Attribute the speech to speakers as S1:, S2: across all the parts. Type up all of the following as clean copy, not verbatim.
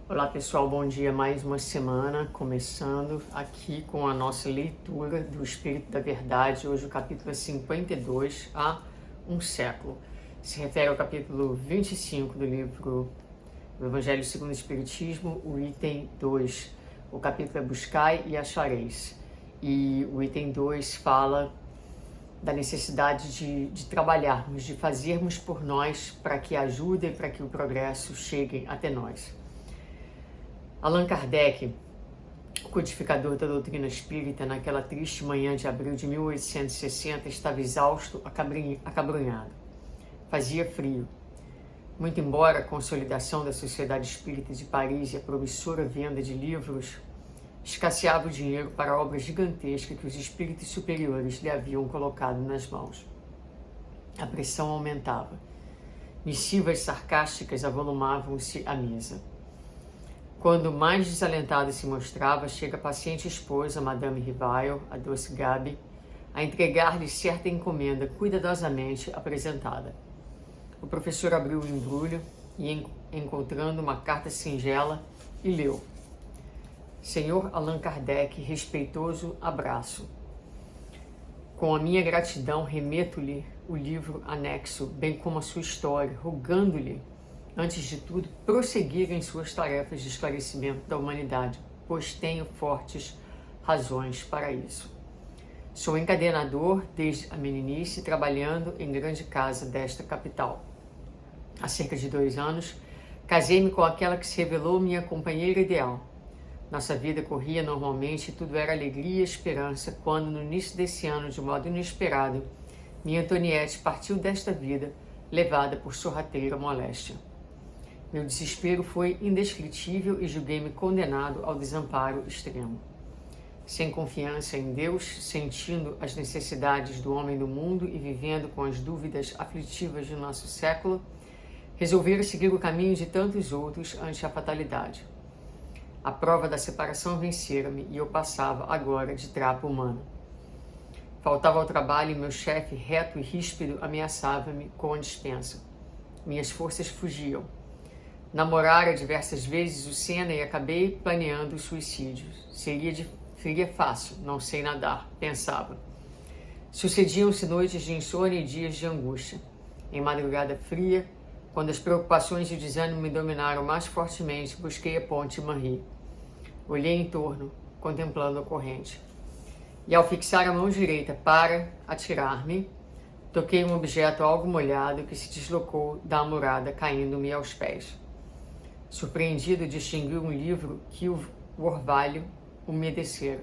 S1: Olá pessoal, bom dia. Mais uma semana começando aqui com a nossa leitura do Espírito da Verdade. Hoje o capítulo é 52, há um século. Se refere ao capítulo 25 do livro do Evangelho segundo o Espiritismo, o item 2. O capítulo é Buscai e Achareis. E o item 2 fala da necessidade de trabalharmos, de fazermos por nós para que a ajuda e para que o progresso cheguem até nós. Allan Kardec, o codificador da doutrina espírita, naquela triste manhã de abril de 1860, estava exausto, acabrunhado. Fazia frio. Muito embora a consolidação da Sociedade Espírita de Paris e a promissora venda de livros, escasseava o dinheiro para a obra gigantesca que os espíritos superiores lhe haviam colocado nas mãos. A pressão aumentava. Missivas sarcásticas avolumavam-se à mesa. Quando mais desalentada se mostrava, chega a paciente esposa, Madame Rivail, a doce Gabi, a entregar-lhe certa encomenda cuidadosamente apresentada. O professor abriu o embrulho e, encontrando uma carta singela, e leu: Senhor Allan Kardec, respeitoso abraço. Com a minha gratidão, remeto-lhe o livro anexo, bem como a sua história, rogando-lhe, antes de tudo, prosseguir em suas tarefas de esclarecimento da humanidade, pois tenho fortes razões para isso. Sou encadenador desde a meninice, trabalhando em grande casa desta capital. Há cerca de 2 anos, casei-me com aquela que se revelou minha companheira ideal. Nossa vida corria normalmente e tudo era alegria e esperança, quando, no início desse ano, de modo inesperado, minha Antoniette partiu desta vida, levada por sorrateira moléstia. Meu desespero foi indescritível e julguei-me condenado ao desamparo extremo. Sem confiança em Deus, sentindo as necessidades do homem do mundo e vivendo com as dúvidas aflitivas de nosso século, resolvera seguir o caminho de tantos outros ante a fatalidade. A prova da separação vencera-me e eu passava agora de trapo humano. Faltava ao trabalho e meu chefe, reto e ríspido, ameaçava-me com a dispensa. Minhas forças fugiam. Namorara diversas vezes o Senna e acabei planeando o suicídio. Seria fácil, não sei nadar, pensava. Sucediam-se noites de insônia e dias de angústia. Em madrugada fria, quando as preocupações e o desânimo me dominaram mais fortemente, busquei a ponte Manry. Olhei em torno, contemplando a corrente. E ao fixar a mão direita para atirar-me, toquei um objeto algo molhado que se deslocou da amurada, caindo-me aos pés. Surpreendido, distingui um livro que o orvalho umedecera.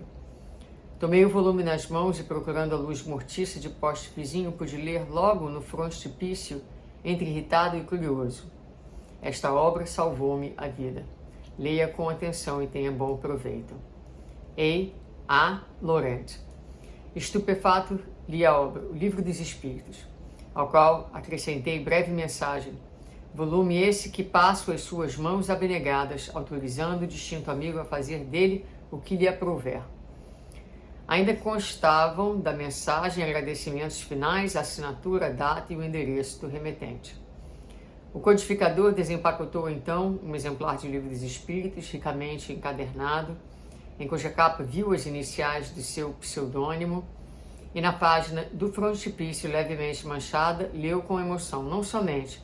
S1: Tomei o volume nas mãos e, procurando a luz mortiça de poste vizinho, pude ler logo no frontispício, entre irritado e curioso. Esta obra salvou-me a vida. Leia com atenção e tenha bom proveito. A. Laurent. Estupefato, li a obra, O Livro dos Espíritos, ao qual acrescentei breve mensagem. Volume esse que passo às suas mãos abnegadas, autorizando o distinto amigo a fazer dele o que lhe aprouver. Ainda constavam da mensagem agradecimentos finais, a assinatura, a data e o endereço do remetente. O codificador desempacotou então um exemplar de Livro dos Espíritos, ricamente encadernado, em cuja capa viu as iniciais do seu pseudônimo, e na página do frontispício levemente manchada, leu com emoção não somente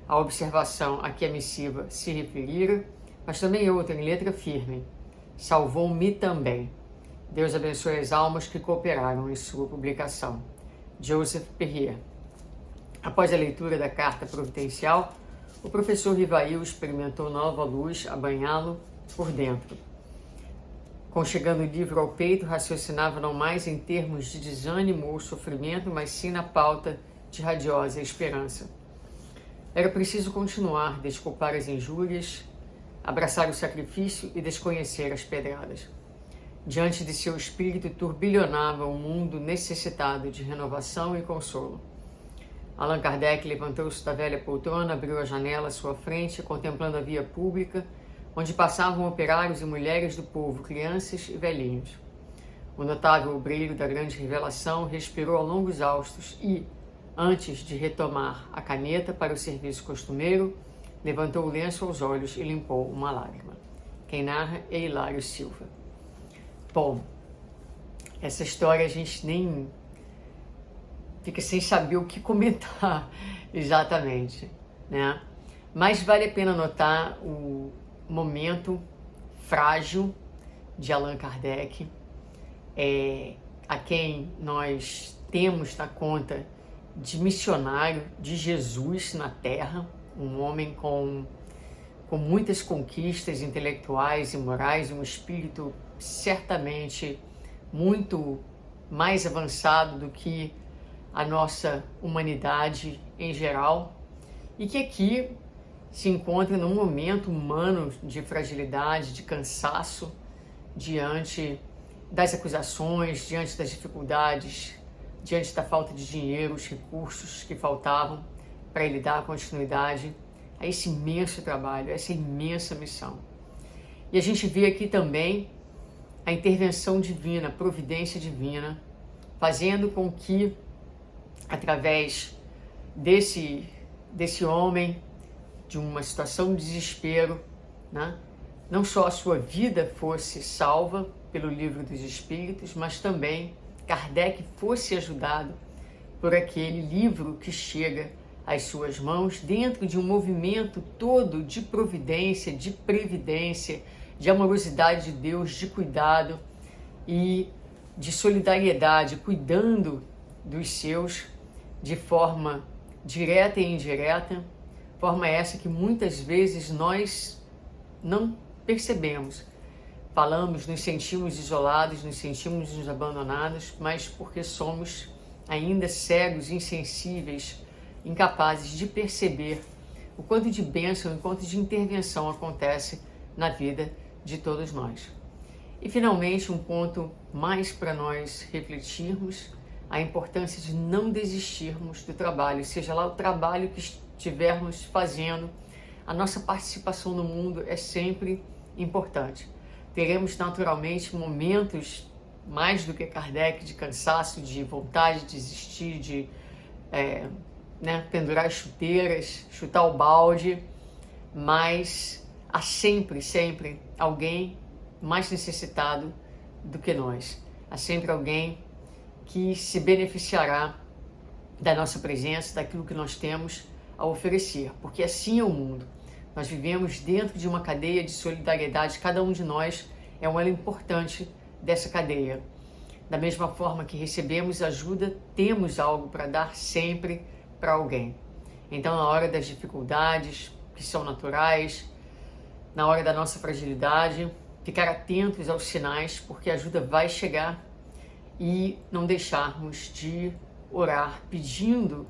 S1: a observação a que a missiva se referira, mas também outra em letra firme: salvou-me também. Deus abençoe as almas que cooperaram em sua publicação. Joseph Perrier. Após a leitura da carta providencial, o professor Rivail experimentou nova luz a banhá-lo por dentro. Conchegando o livro ao peito, raciocinava não mais em termos de desânimo ou sofrimento, mas sim na pauta de radiosa esperança. Era preciso continuar, desculpar as injúrias, abraçar o sacrifício e desconhecer as pedradas. Diante de seu espírito turbilhonava um mundo necessitado de renovação e consolo. Allan Kardec levantou-se da velha poltrona, abriu a janela à sua frente, contemplando a via pública, onde passavam operários e mulheres do povo, crianças e velhinhos. O notável obreiro da grande revelação respirou a longos haustos e, antes de retomar a caneta para o serviço costumeiro, levantou o lenço aos olhos e limpou uma lágrima. Quem narra é Hilário Silva. Bom, essa história a gente nem fica sem saber o que comentar exatamente, né? Mas vale a pena notar o momento frágil de Allan Kardec, a quem nós temos na conta de missionário de Jesus na Terra, um homem com muitas conquistas intelectuais e morais, um espírito certamente muito mais avançado do que a nossa humanidade em geral, e que aqui se encontra num momento humano de fragilidade, de cansaço, diante das acusações, diante das dificuldades, diante da falta de dinheiro, os recursos que faltavam para ele dar continuidade a esse imenso trabalho, a essa imensa missão. E a gente vê aqui também a intervenção divina, a providência divina, fazendo com que, através desse homem, de uma situação de desespero, né, não só a sua vida fosse salva pelo Livro dos Espíritos, mas também Kardec fosse ajudado por aquele livro que chega às suas mãos dentro de um movimento todo de providência, de previdência, de amorosidade de Deus, de cuidado e de solidariedade, cuidando dos seus de forma direta e indireta, forma essa que muitas vezes nós não percebemos. Falamos, nos sentimos isolados, nos sentimos abandonados, mas porque somos ainda cegos, insensíveis, incapazes de perceber o quanto de bênção, o quanto de intervenção acontece na vida de todos nós. E finalmente, um ponto mais para nós refletirmos, a importância de não desistirmos do trabalho, seja lá o trabalho que estivermos fazendo, a nossa participação no mundo é sempre importante. Teremos naturalmente momentos, mais do que Kardec, de cansaço, de vontade de desistir, de pendurar as chuteiras, chutar o balde, mas há sempre alguém mais necessitado do que nós. Há sempre alguém que se beneficiará da nossa presença, daquilo que nós temos a oferecer, porque assim é o mundo. Nós vivemos dentro de uma cadeia de solidariedade, cada um de nós é um elo importante dessa cadeia. Da mesma forma que recebemos ajuda, temos algo para dar sempre para alguém. Então, na hora das dificuldades, que são naturais, na hora da nossa fragilidade, ficar atentos aos sinais, porque a ajuda vai chegar, e não deixarmos de orar, pedindo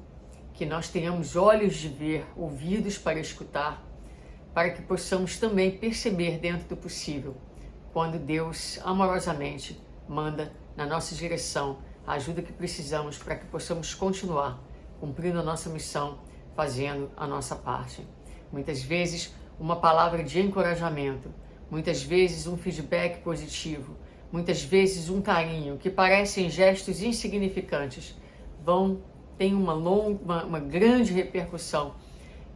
S1: que nós tenhamos olhos de ver, ouvidos para escutar, para que possamos também perceber dentro do possível, quando Deus amorosamente manda na nossa direção a ajuda que precisamos para que possamos continuar cumprindo a nossa missão, fazendo a nossa parte. Muitas vezes uma palavra de encorajamento, muitas vezes um feedback positivo, muitas vezes um carinho, que parecem gestos insignificantes, tem uma grande repercussão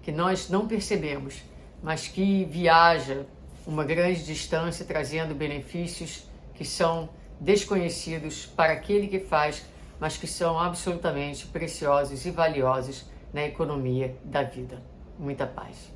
S1: que nós não percebemos, mas que viaja uma grande distância, trazendo benefícios que são desconhecidos para aquele que faz, mas que são absolutamente preciosos e valiosos na economia da vida. Muita paz.